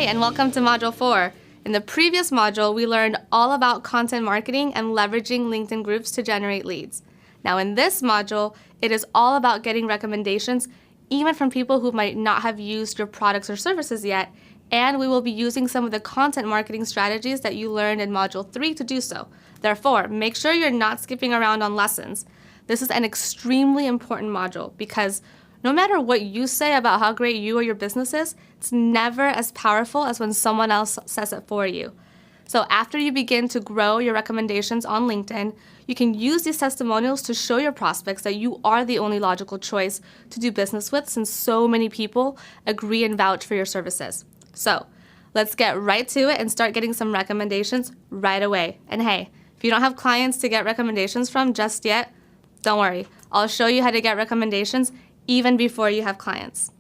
and welcome to Module 4. In the previous module, we learned all about content marketing and leveraging LinkedIn groups to generate leads. Now in this module, it is all about getting recommendations even from people who might not have used your products or services yet, and we will be using some of the content marketing strategies that you learned in Module 3 to do so. Therefore, make sure you're not skipping around on lessons. This is an extremely important module because no matter what you say about how great you or your business is, it's never as powerful as when someone else says it for you. So after you begin to grow your recommendations on LinkedIn, you can use these testimonials to show your prospects that you are the only logical choice to do business with, since so many people agree and vouch for your services. So let's get right to it and start getting some recommendations right away. And hey, if you don't have clients to get recommendations from just yet, don't worry. I'll show you how to get recommendations even before you have clients.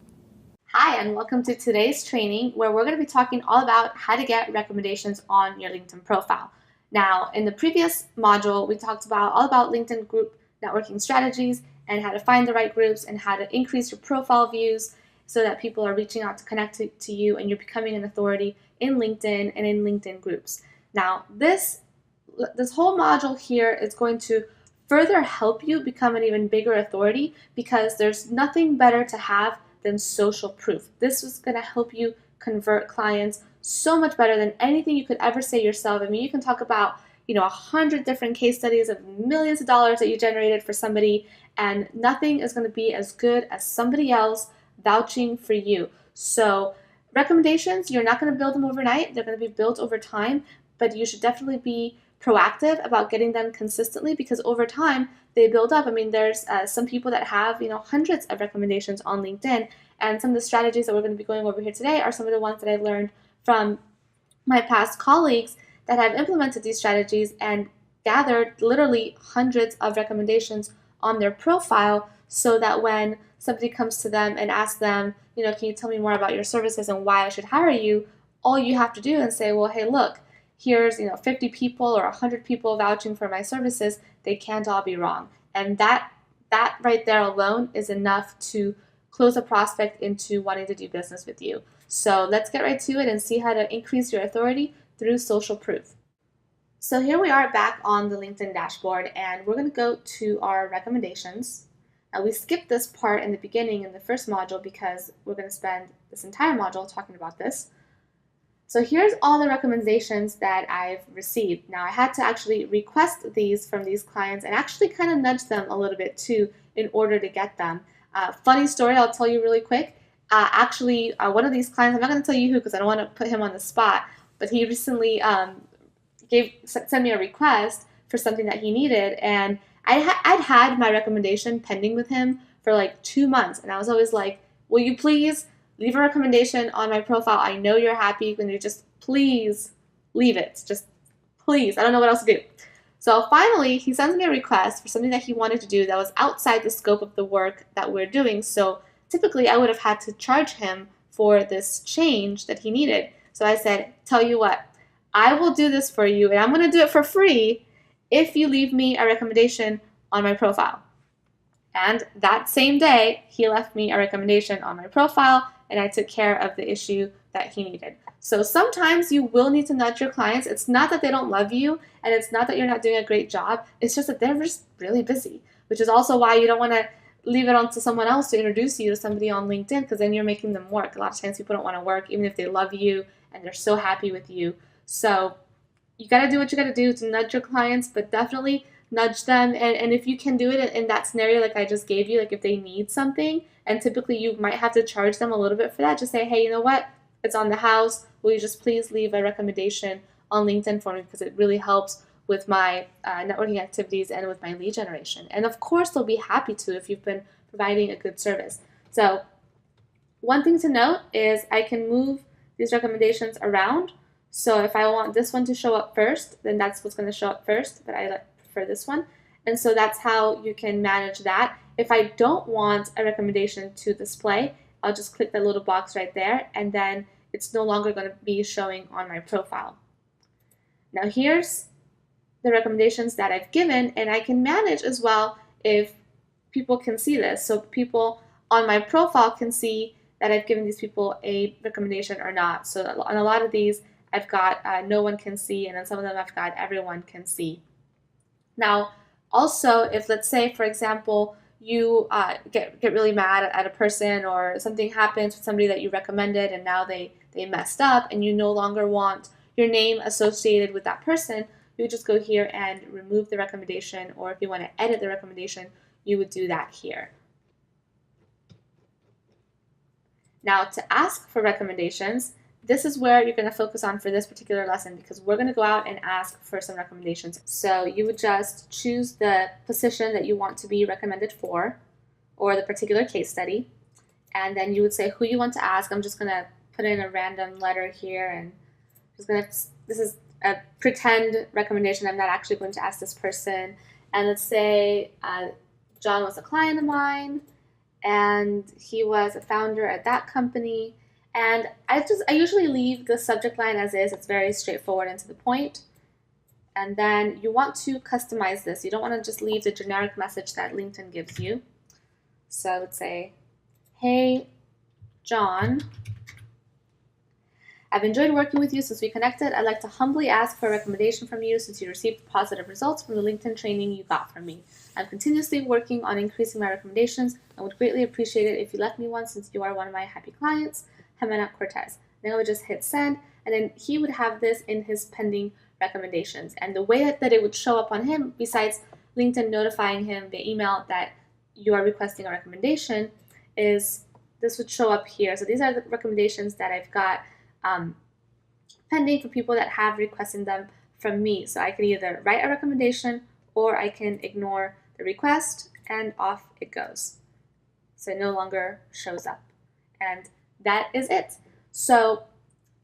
Hi, and welcome to today's training where we're going to be talking all about how to get recommendations on your LinkedIn profile. Now, in the previous module, we talked about all about LinkedIn group networking strategies and how to find the right groups and how to increase your profile views so that people are reaching out to connect to you and you're becoming an authority in LinkedIn and in LinkedIn groups. Now, this whole module here is going to further help you become an even bigger authority because there's nothing better to have than social proof. This is going to help you convert clients so much better than anything you could ever say yourself. I mean, you can talk about, 100 different case studies of millions of dollars that you generated for somebody, and nothing is going to be as good as somebody else vouching for you. So recommendations, you're not going to build them overnight. They're going to be built over time, but you should definitely be proactive about getting them consistently because over time they build up. I mean, there's some people that have hundreds of recommendations on LinkedIn, and some of the strategies that we're going to be going over here today are some of the ones that I've learned from my past colleagues that have implemented these strategies and gathered literally hundreds of recommendations on their profile so that when somebody comes to them and asks them, can you tell me more about your services and why I should hire you, all you have to do is say, well, hey, look, here's 50 people or 100 people vouching for my services. They can't all be wrong. And that right there alone is enough to close a prospect into wanting to do business with you. So let's get right to it and see how to increase your authority through social proof. So here we are back on the LinkedIn dashboard, and we're going to go to our recommendations. Now we skipped this part in the beginning in the first module because we're going to spend this entire module talking about this. So here's all the recommendations that I've received. Now I had to actually request these from these clients and actually kind of nudge them a little bit too in order to get them. Funny story, I'll tell you really quick. One of these clients, I'm not going to tell you who because I don't want to put him on the spot, but he recently sent me a request for something that he needed, and I'd had my recommendation pending with him for like 2 months, and I was always like, will you please leave a recommendation on my profile? I know you're happy. Can you just please leave it? Just please. I don't know what else to do. So finally, he sends me a request for something that he wanted to do that was outside the scope of the work that we're doing. So typically, I would have had to charge him for this change that he needed. So I said, tell you what, I will do this for you, and I'm going to do it for free if you leave me a recommendation on my profile. And that same day, he left me a recommendation on my profile, and I took care of the issue that he needed. So sometimes you will need to nudge your clients. It's not that they don't love you, and it's not that you're not doing a great job. It's just that they're just really busy, which is also why you don't want to leave it on to someone else to introduce you to somebody on LinkedIn, because then you're making them work. A lot of times people don't want to work, even if they love you and they're so happy with you. So you got to do what you got to do to nudge your clients, but definitely nudge them. And if you can do it in that scenario like I just gave you, like if they need something, and typically you might have to charge them a little bit for that, just say, hey, you know what? It's on the house. Will you just please leave a recommendation on LinkedIn for me, because it really helps with my networking activities and with my lead generation. And of course, they'll be happy to if you've been providing a good service. So one thing to note is I can move these recommendations around. So if I want this one to show up first, then that's what's going to show up first, but I prefer this one. And so that's how you can manage that. If I don't want a recommendation to display, I'll just click that little box right there, and then it's no longer going to be showing on my profile. Now here's the recommendations that I've given, and I can manage as well if people can see this. So people on my profile can see that I've given these people a recommendation or not. So on a lot of these, I've got no one can see, and then some of them I've got everyone can see. Now, also, if let's say, for example, you get really mad at a person, or something happens with somebody that you recommended and now they messed up and you no longer want your name associated with that person, you would just go here and remove the recommendation, or if you want to edit the recommendation, you would do that here. Now, to ask for recommendations, this is where you're going to focus on for this particular lesson, because we're going to go out and ask for some recommendations. So you would just choose the position that you want to be recommended for, or the particular case study, and then you would say who you want to ask. I'm just going to put in a random letter here, and this is a pretend recommendation. I'm not actually going to ask this person. And let's say John was a client of mine, and he was a founder at that company. And I usually leave the subject line as is. It's very straightforward and to the point. And then you want to customize this. You don't want to just leave the generic message that LinkedIn gives you. So let's say, hey, John, I've enjoyed working with you since we connected. I'd like to humbly ask for a recommendation from you since you received positive results from the LinkedIn training you got from me. I'm continuously working on increasing my recommendations and would greatly appreciate it if you left me one since you are one of my happy clients. Jimena Cortez. Then I would just hit send, and then he would have this in his pending recommendations. And the way that it would show up on him, besides LinkedIn notifying him via email that you are requesting a recommendation, is this would show up here. So these are the recommendations that I've got pending for people that have requested them from me. So I can either write a recommendation or I can ignore the request, and off it goes. So it no longer shows up. And that is it. So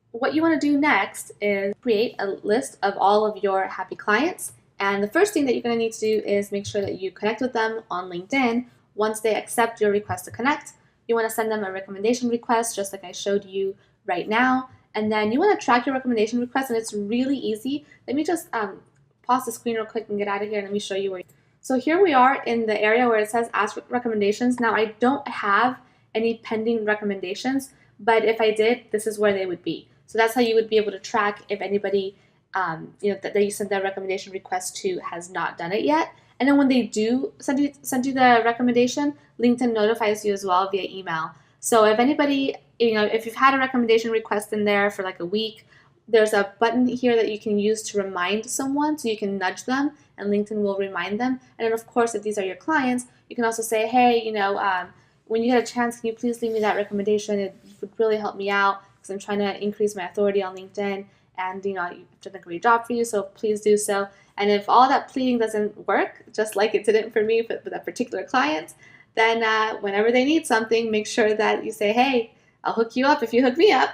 what you want to do next is create a list of all of your happy clients. And the first thing that you're going to need to do is make sure that you connect with them on LinkedIn. Once they accept your request to connect, you want to send them a recommendation request, just like I showed you right now. And then you want to track your recommendation request, and it's really easy. Let me just pause the screen real quick and get out of here, and let me show you where. So here we are in the area where it says ask recommendations. Now I don't have any pending recommendations, but if I did, this is where they would be. So that's how you would be able to track if anybody that you sent that recommendation request to has not done it yet. And then when they do send you the recommendation, LinkedIn notifies you as well via email. So if anybody, if you've had a recommendation request in there for like a week, there's a button here that you can use to remind someone, so you can nudge them and LinkedIn will remind them. And then of course, if these are your clients, you can also say, hey, when you get a chance, can you please leave me that recommendation? It would really help me out because I'm trying to increase my authority on LinkedIn, and you've done a great job for you, so please do so. And if all that pleading doesn't work, just like it didn't for me with that particular client, then whenever they need something, make sure that you say, hey, I'll hook you up if you hook me up,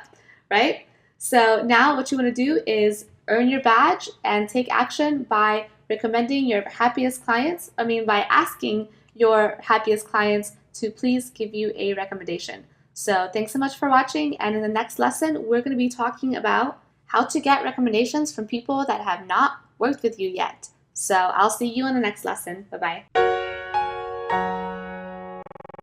right? So now what you want to do is earn your badge and take action by recommending your happiest clients, by asking your happiest clients to please give you a recommendation. So thanks so much for watching, and in the next lesson, we're going to be talking about how to get recommendations from people that have not worked with you yet. So I'll see you in the next lesson. Bye-bye.